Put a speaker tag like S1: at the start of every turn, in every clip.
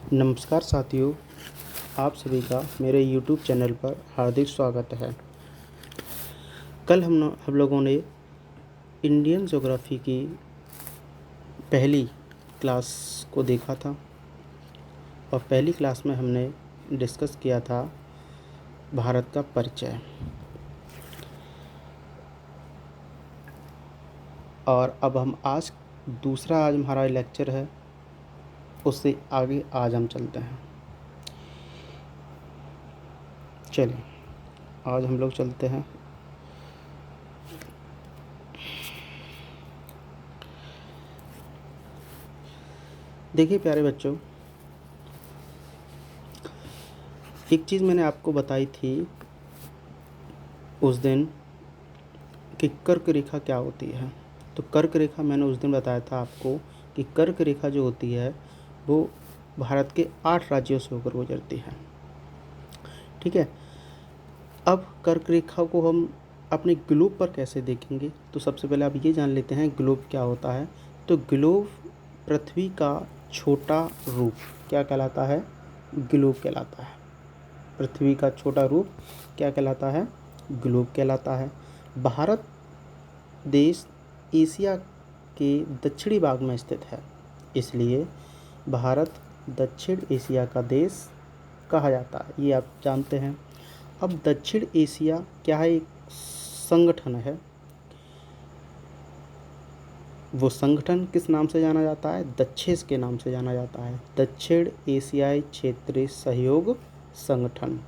S1: नमस्कार साथियों, आप सभी का मेरे YouTube चैनल पर हार्दिक स्वागत है। कल हम लोगों ने इंडियन ज्योग्राफी की पहली क्लास को देखा था और पहली क्लास में हमने डिस्कस किया था भारत का परिचय। और अब हम आज हमारा लेक्चर है, उससे आगे आज हम चलते हैं। चलिए आज हम लोग चलते हैं। देखिए प्यारे बच्चों, एक चीज़ मैंने आपको बताई थी उस दिन कि कर्क रेखा क्या होती है। तो कर्क रेखा मैंने उस दिन बताया था आपको कि कर्क रेखा जो होती है वो भारत के 8 राज्यों से होकर गुजरती है। ठीक है, अब कर्क रेखा को हम अपने ग्लोब पर कैसे देखेंगे, तो सबसे पहले आप ये जान लेते हैं ग्लोब क्या होता है। तो ग्लोब पृथ्वी का छोटा रूप क्या कहलाता है? ग्लोब कहलाता है। पृथ्वी का छोटा रूप क्या कहलाता है? ग्लोब कहलाता है। भारत देश एशिया के दक्षिणी भाग में स्थित है, इसलिए भारत दक्षिण एशिया का देश कहा जाता है, ये आप जानते हैं। अब दक्षिण एशिया क्या है? एक संगठन है। वो संगठन किस नाम से जाना जाता है? दक्षेस के नाम से जाना जाता है, दक्षिण एशियाई क्षेत्रीय सहयोग संगठन।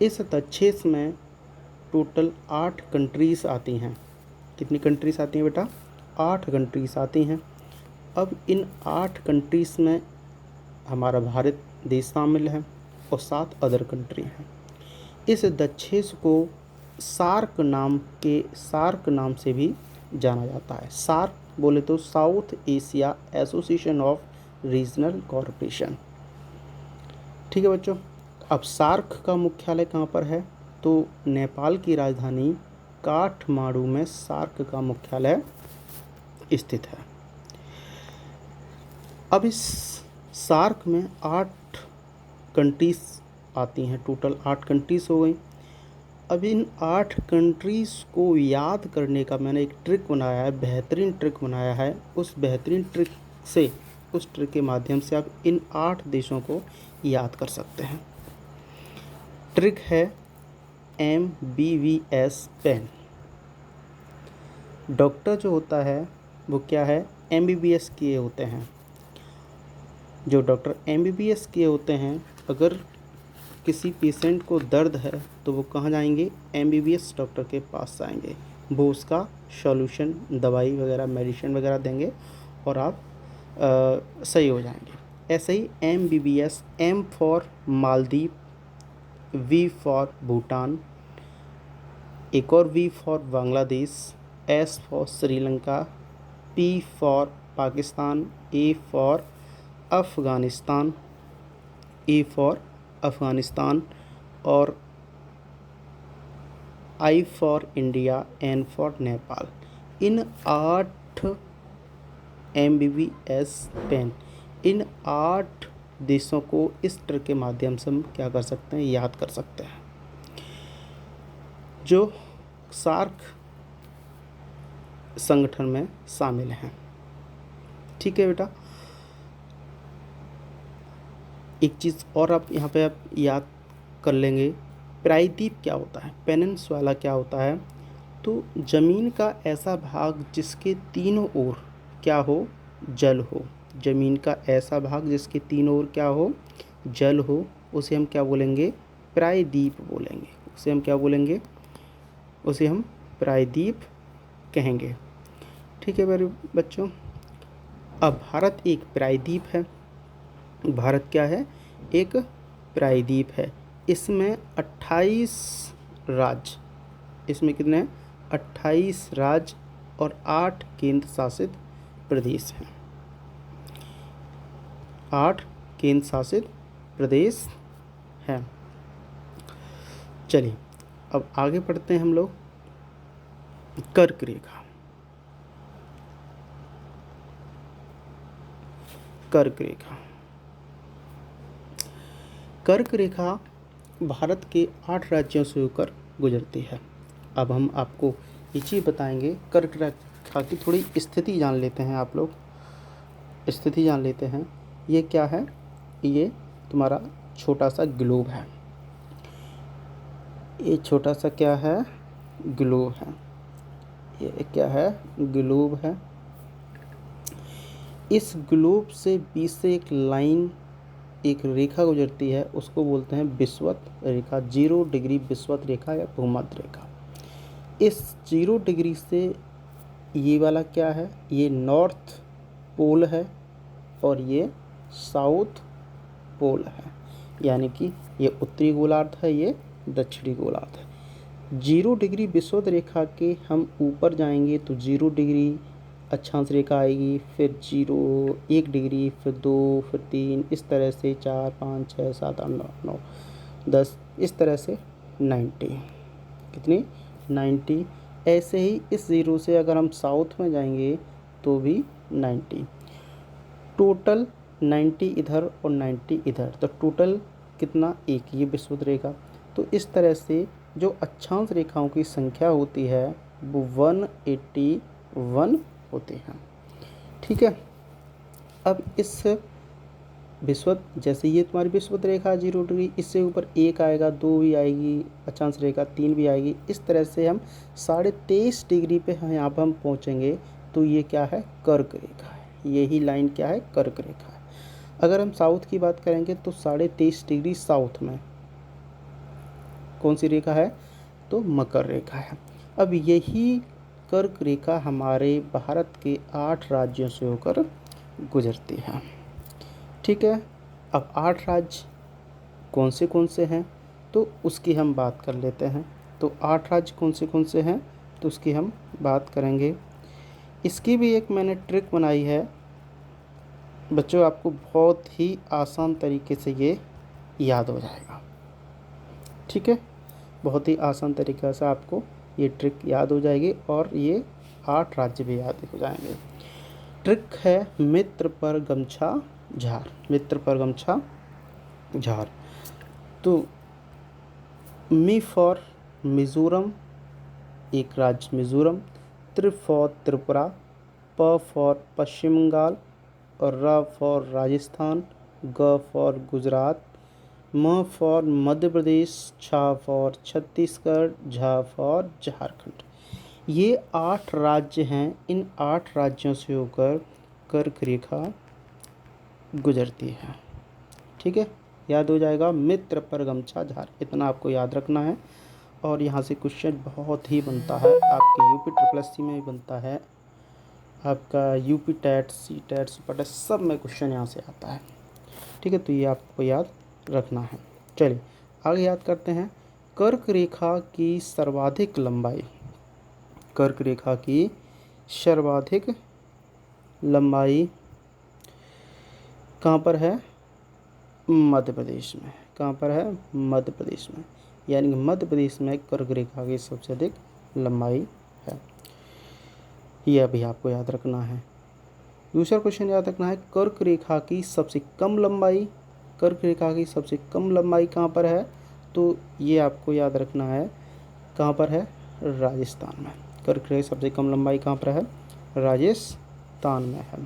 S1: इस दक्षेस में टोटल 8 कंट्रीज आती हैं। कितनी कंट्रीज आती हैं बेटा? 8 कंट्रीज आती हैं। अब इन 8 कंट्रीज में हमारा भारत देश शामिल है और 7 अदर कंट्री हैं। इस दक्षेस को सार्क नाम से भी जाना जाता है। सार्क बोले तो south Asia association of regional corporation. ठीक है बच्चों, अब सार्क का मुख्यालय कहाँ पर है? तो नेपाल की राजधानी काठमांडू में सार्क का मुख्यालय स्थित है। अब इस सार्क में 8 कंट्रीज आती हैं, टोटल 8 कंट्रीज हो गई। अब इन 8 कंट्रीज़ को याद करने का मैंने एक ट्रिक बनाया है, बेहतरीन ट्रिक बनाया है। उस बेहतरीन ट्रिक के माध्यम से आप इन 8 देशों को याद कर सकते हैं। ट्रिक है MBBS पेन। डॉक्टर जो होता है वो क्या है? MBBS किए होते हैं। जो डॉक्टर MBBS किए होते हैं, अगर किसी पेशेंट को दर्द है तो वो कहाँ जाएंगे? MBBS डॉक्टर के पास जाएंगे। वो उसका सॉल्यूशन, दवाई वगैरह, मेडिसिन वगैरह देंगे और आप सही हो जाएंगे। ऐसे ही MBBS, M for Maldives, V for Bhutan, एक और V for Bangladesh, S for Sri Lanka, P for Pakistan, A for Afghanistan, और I for India, N for Nepal. इन 8 MBBS पेन, इन 8 देशों को इस ट्रिक के माध्यम से हम क्या कर सकते हैं? याद कर सकते हैं। जो सार्क संगठन में शामिल हैं। ठीक है बेटा, एक चीज़ और आप यहाँ पे आप याद कर लेंगे, प्रायद्वीप क्या होता है? पेनिनसुला क्या होता है? तो ज़मीन का ऐसा भाग जिसके तीनों ओर क्या हो? जल हो। ज़मीन का ऐसा भाग जिसके तीनों ओर क्या हो? जल हो, उसे हम क्या बोलेंगे? प्रायद्वीप बोलेंगे। उसे हम क्या बोलेंगे? उसे हम प्रायद्वीप कहेंगे। ठीक है मेरे बच्चों, अब भारत एक प्रायद्वीप है। भारत क्या है? एक प्रायद्वीप है। इसमें 28 राज्य, इसमें कितने हैं? 28 राज्य और 8 केंद्र शासित प्रदेश हैं। 8 केंद्र शासित प्रदेश हैं। चलिए अब आगे बढ़ते हैं हम लोग। कर्क रेखा, कर्क रेखा कर्क रेखा भारत के 8 राज्यों से होकर गुजरती है। अब हम आपको ये चीज़ बताएंगे, कर्क रेखा की थोड़ी स्थिति जान लेते हैं। आप लोग स्थिति जान लेते हैं। ये क्या है? ये तुम्हारा छोटा सा ग्लोब है। ये छोटा सा क्या है? ग्लोब है। ये क्या है? ग्लोब है। इस ग्लोब से बीच से एक लाइन, एक रेखा गुजरती है, उसको बोलते हैं विषुवत रेखा, 0 डिग्री विषुवत रेखा या भूमध्य रेखा। इस 0 डिग्री से ये वाला क्या है? ये नॉर्थ पोल है और ये साउथ पोल है, यानी कि ये उत्तरी गोलार्ध है, ये दक्षिणी गोलार्ध है। 0 डिग्री विषुवत रेखा के हम ऊपर जाएंगे तो 0 डिग्री अक्षांश रेखा आएगी, फिर 1 डिग्री, फिर 2, फिर 3, इस तरह से 4, 5, 6, 7, 8, 9, 10, इस तरह से 90। कितनी? 90। ऐसे ही इस 0 से अगर हम साउथ में जाएंगे तो भी 90। टोटल 90 इधर और 90 इधर, तो टोटल कितना? 1 ये विषुवत रेखा। तो इस तरह से जो अक्षांश रेखाओं की संख्या होती है वो 181 होती हैं। ठीक है। अब इस विषुवत, जैसे ये तुम्हारी विषुवत रेखा 0 डिग्री, इससे ऊपर 1 आएगा, 2 भी आएगी अक्षांश रेखा, 3 भी आएगी। इस तरह से हम 23.5 डिग्री पे यहाँ पर हम पहुँचेंगे तो ये क्या है? कर्क रेखा है। यही लाइन क्या है? कर्क रेखा है। अगर हम साउथ की बात करेंगे तो 23.5 डिग्री साउथ में कौन सी रेखा है? तो मकर रेखा है। अब यही कर्क रेखा हमारे भारत के 8 राज्यों से होकर गुजरती है। ठीक है। अब 8 राज्य कौन से हैं तो उसकी हम बात कर लेते हैं। तो 8 राज्य कौन से हैं तो उसकी हम बात करेंगे। इसकी भी एक मैंने ट्रिक बनाई है बच्चों, आपको बहुत ही आसान तरीके से ये याद हो जाएगा। ठीक है, बहुत ही आसान तरीक़े से आपको ये ट्रिक याद हो जाएगी और ये 8 राज्य भी याद हो जाएंगे। ट्रिक है मित्र पर गमछा झार। मित्र पर गमछा झार। तो मी फॉर मिज़ोरम, एक राज्य मिज़ोरम, त्रि फॉर त्रिपुरा, प फॉर पश्चिम बंगाल और र फॉर राजस्थान, ग फॉर गुजरात, म फॉर मध्य प्रदेश, छ फॉर छत्तीसगढ़, झ फॉर झारखंड। ये 8 राज्य हैं। इन 8 राज्यों से होकर कर्क रेखा गुजरती है। ठीक है, याद हो जाएगा मित्र पर गमछा झार, इतना आपको याद रखना है। और यहाँ से क्वेश्चन बहुत ही बनता है, आपके यूपी SSC में भी बनता है, आपका UP TET, C TET, super TET, सब में क्वेश्चन यहाँ से आता है। ठीक है, तो ये आपको याद रखना है। चलिए आगे याद करते हैं। कर्क रेखा की सर्वाधिक लंबाई, कर्क रेखा की सर्वाधिक लंबाई कहाँ पर है? मध्य प्रदेश में। कहाँ पर है? मध्य प्रदेश में। यानी कि मध्य प्रदेश में कर्क रेखा की सबसे अधिक लंबाई है। यह भी आपको याद रखना है। दूसरा क्वेश्चन याद रखना है, कर्क रेखा की सबसे कम लंबाई, कर्क रेखा की सबसे कम लंबाई कहाँ पर है? तो ये आपको याद रखना है, कहाँ पर है? राजस्थान में। कर्क रेखा की सबसे कम लंबाई कहाँ पर है? राजस्थान में है।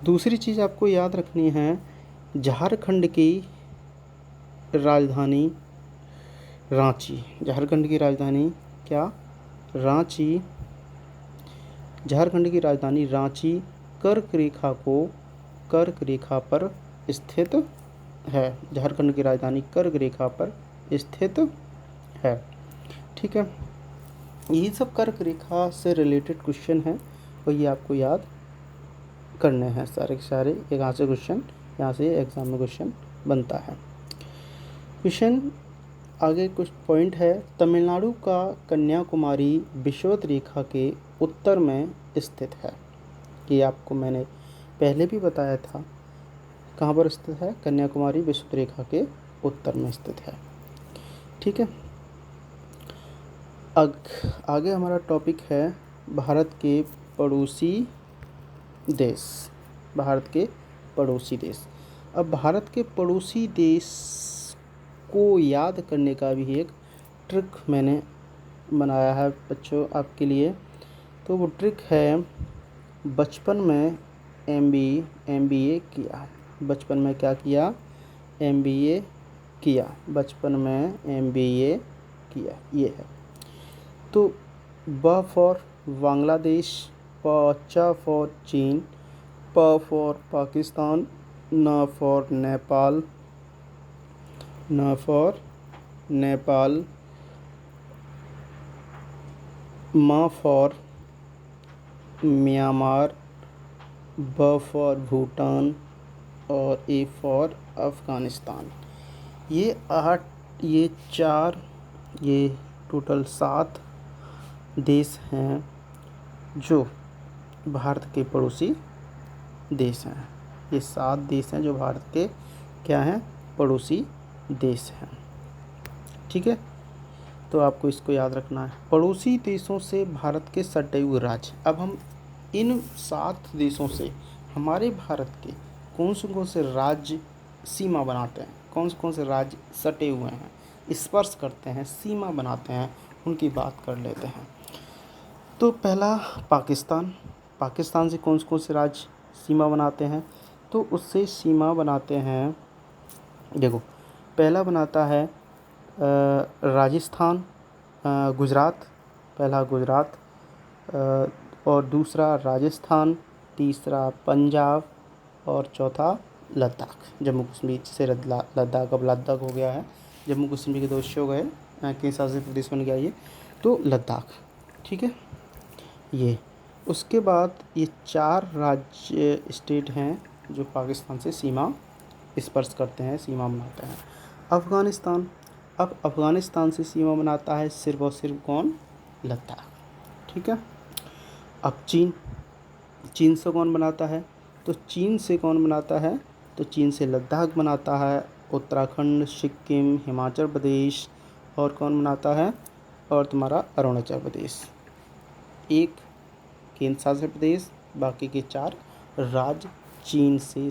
S1: दूसरी चीज़ आपको याद रखनी है, झारखंड की राजधानी रांची। झारखंड की राजधानी क्या? रांची। झारखंड की राजधानी रांची कर्क रेखा पर स्थित है। झारखंड की राजधानी कर्क रेखा पर स्थित है। ठीक है, यही सब कर्क रेखा से रिलेटेड क्वेश्चन हैं और ये आपको याद करने हैं सारे के सारे। यहाँ से क्वेश्चन, यहाँ से एग्ज़ाम में क्वेश्चन बनता है। क्वेश्चन आगे कुछ पॉइंट है। तमिलनाडु का कन्याकुमारी विषुवत रेखा के उत्तर में स्थित है। ये आपको मैंने पहले भी बताया था, कहाँ पर स्थित है? कन्याकुमारी विषुवत रेखा के उत्तर में स्थित है। ठीक है, आगे हमारा टॉपिक है भारत के पड़ोसी देश। भारत के पड़ोसी देश। अब भारत के पड़ोसी देश को याद करने का भी एक ट्रिक मैंने बनाया है बच्चों आपके लिए। तो वो ट्रिक है, बचपन में MBA किया। बचपन में क्या किया? MBA किया। बचपन में MBA किया, ये है। तो ब फॉर बांग्लादेश, च फॉर चीन, प फॉर पाकिस्तान, न फॉर नेपाल, म फॉर म्यांमार, ब फॉर भूटान और ए फॉर अफ़गानिस्तान। ये चार, ये टोटल 7 देश हैं जो भारत के पड़ोसी देश हैं। ये 7 देश हैं जो भारत के क्या हैं? पड़ोसी देश हैं। ठीक है, तो आपको इसको याद रखना है। पड़ोसी देशों से भारत के सटे हुए राज्य। अब हम इन 7 देशों से हमारे भारत के कौन से राज्य सीमा बनाते हैं, कौन से राज्य सटे हुए हैं, स्पर्श करते हैं, सीमा बनाते हैं, उनकी बात कर लेते हैं। तो पहला पाकिस्तान। पाकिस्तान से कौन से राज्य सीमा बनाते हैं? तो उससे सीमा बनाते हैं, देखो, पहला बनाता है राजस्थान, गुजरात, पहला गुजरात, और दूसरा राजस्थान, तीसरा पंजाब और चौथा लद्दाख, जम्मू कश्मीर से लद्दाख, अब लद्दाख हो गया है, जम्मू कश्मीर के 2 हिस्से हो गए, केंद्र शासित प्रदेश बन गया ये, तो लद्दाख। ठीक है, ये उसके बाद ये 4 राज्य स्टेट हैं जो पाकिस्तान से सीमा स्पर्श करते हैं, सीमा बनाते हैं। अफ़गानिस्तान। अब अफ़गानिस्तान से सीमा बनाता है सिर्फ और सिर्फ कौन? लद्दाख। ठीक है, अब चीन से कौन बनाता है? तो चीन से कौन बनाता है? तो चीन से लद्दाख बनाता है, उत्तराखंड, सिक्किम, हिमाचल प्रदेश और कौन बनाता है? और तुम्हारा अरुणाचल प्रदेश। एक केंद्र शासित प्रदेश, बाकी के 4 राज्य चीन से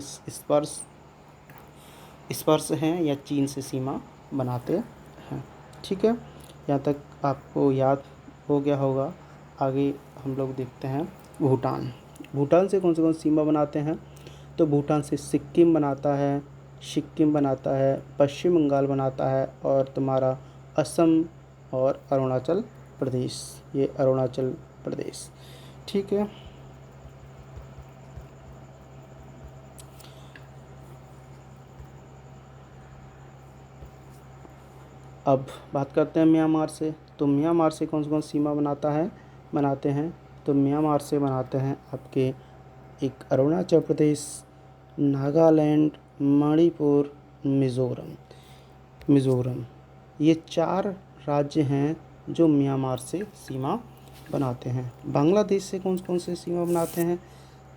S1: स्पर्श हैं या चीन से सीमा बनाते हैं। ठीक है, यहाँ तक आपको याद हो गया होगा। आगे हम लोग देखते हैं भूटान। भूटान से कौन सीमा बनाते हैं? तो भूटान से सिक्किम बनाता है, पश्चिम बंगाल बनाता है और तुम्हारा असम और अरुणाचल प्रदेश, ये अरुणाचल प्रदेश। ठीक है, अब बात करते हैं म्यांमार से। तो म्यांमार से कौन सीमा बनाते हैं? तो म्यांमार से बनाते हैं आपके एक अरुणाचल प्रदेश, नागालैंड, मणिपुर, मिज़ोरम। ये 4 राज्य हैं जो म्यांमार से सीमा बनाते हैं। बांग्लादेश से कौन से सीमा बनाते हैं?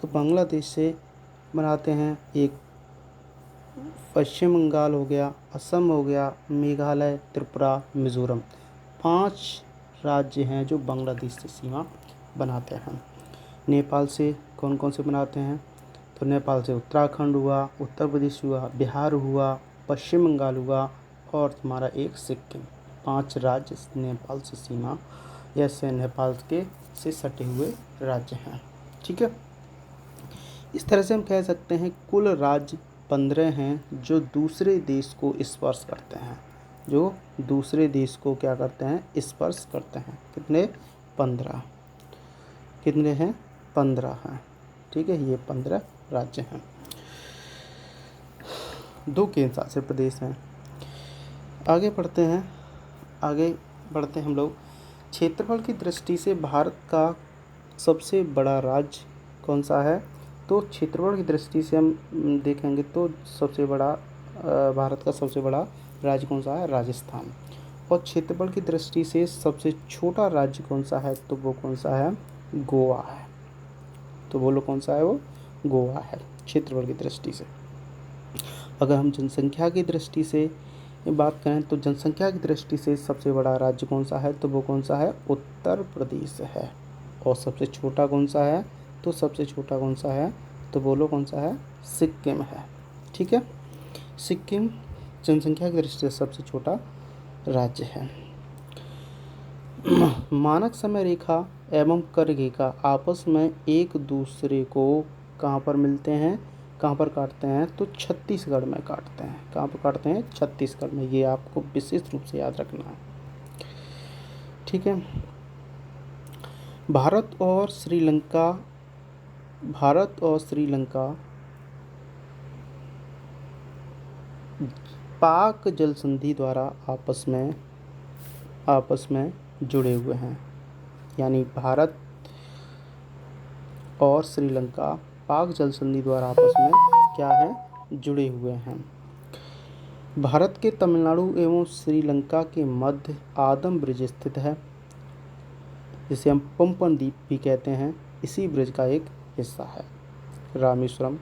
S1: तो बांग्लादेश से बनाते हैं एक पश्चिम बंगाल हो गया, असम हो गया, मेघालय, त्रिपुरा, मिज़ोरम। 5 राज्य हैं जो बांग्लादेश से सीमा बनाते हैं। नेपाल से कौन से बनाते हैं? तो नेपाल से उत्तराखंड हुआ, उत्तर प्रदेश हुआ, बिहार हुआ, पश्चिम बंगाल हुआ और तुम्हारा एक सिक्किम। 5 राज्य नेपाल से सीमा या से नेपाल के से सटे हुए राज्य हैं। ठीक है, इस तरह से हम कह सकते हैं कुल राज्य 15 हैं जो दूसरे देश को स्पर्श करते हैं, जो दूसरे देश को क्या करते हैं? स्पर्श करते हैं। कितने? 15। कितने हैं? 15 हैं। ठीक है, ये 15 राज्य हैं। 2 केंद्र शासित प्रदेश हैं। आगे बढ़ते हैं हम लोग। क्षेत्रफल की दृष्टि से भारत का सबसे बड़ा राज्य कौन सा है? तो क्षेत्रफल की दृष्टि से हम देखेंगे तो भारत का सबसे बड़ा राज्य कौन सा है? राजस्थान। और क्षेत्रफल की दृष्टि से सबसे छोटा राज्य कौन सा है? तो वो कौन सा है? गोवा है। तो बोलो कौन सा है? वो गोवा है क्षेत्रफल की दृष्टि से। अगर हम जनसंख्या की दृष्टि से बात करें तो जनसंख्या की दृष्टि से सबसे बड़ा राज्य कौन सा है? तो वो कौन सा है? उत्तर प्रदेश है। और सबसे छोटा कौन सा है? तो बोलो कौन सा है? सिक्किम है। ठीक है। सिक्किम जनसंख्या की दृष्टि से सबसे छोटा राज्य है। मानक समय रेखा एवं कर रेखा आपस में एक दूसरे को कहाँ पर मिलते हैं, कहाँ पर काटते हैं, तो छत्तीसगढ़ में काटते हैं। कहाँ पर काटते हैं? छत्तीसगढ़ में। ये आपको विशेष रूप से याद रखना है, ठीक है। भारत और श्रीलंका पाक जल संधि द्वारा आपस में जुड़े हुए हैं। यानी भारत और श्रीलंका पाक जल संधि द्वारा आपस में क्या है? जुड़े हुए हैं। भारत के तमिलनाडु एवं श्रीलंका के मध्य आदम ब्रिज स्थित है, जिसे हम पंपन द्वीप भी कहते हैं। इसी ब्रिज का एक हिस्सा है रामेश्वरम,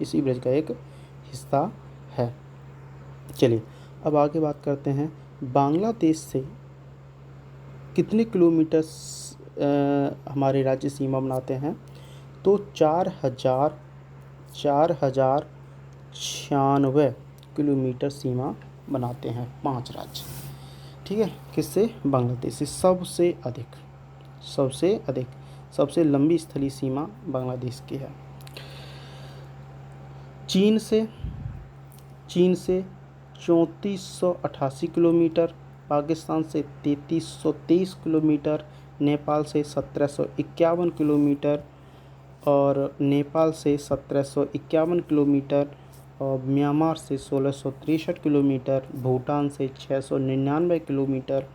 S1: इसी ब्रिज का एक हिस्सा है। चलिए अब आगे बात करते हैं, बांग्लादेश से कितने किलोमीटर हमारे राज्य सीमा बनाते हैं? तो 4,096 किलोमीटर सीमा बनाते हैं 5 राज्य, ठीक है। किससे? बांग्लादेश से। सबसे लंबी स्थलीय सीमा बांग्लादेश की है। चीन से 3488 किलोमीटर, पाकिस्तान से 3323 किलोमीटर, नेपाल से 1751 किलोमीटर और और म्यांमार से 1663 किलोमीटर, भूटान से 699 किलोमीटर,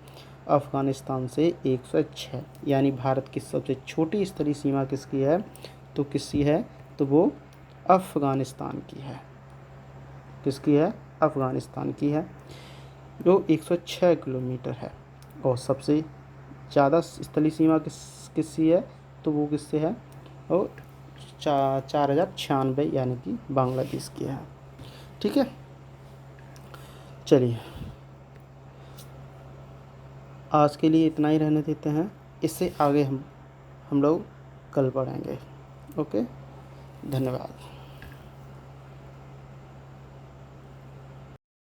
S1: अफ़गानिस्तान से 106। यानी भारत की सबसे छोटी स्थलीय सीमा किसकी है? तो किसकी है? तो वो अफ़गानिस्तान की है। किसकी है? अफ़गानिस्तान की है, जो 106 किलोमीटर है। और सबसे ज़्यादा स्थलीय सीमा किसकी है? तो वो किससे है? और 4096 यानी कि बांग्लादेश की है, ठीक है। चलिए आज के लिए इतना ही रहने देते हैं, इससे आगे हम लोग कल पढ़ेंगे। ओके, धन्यवाद।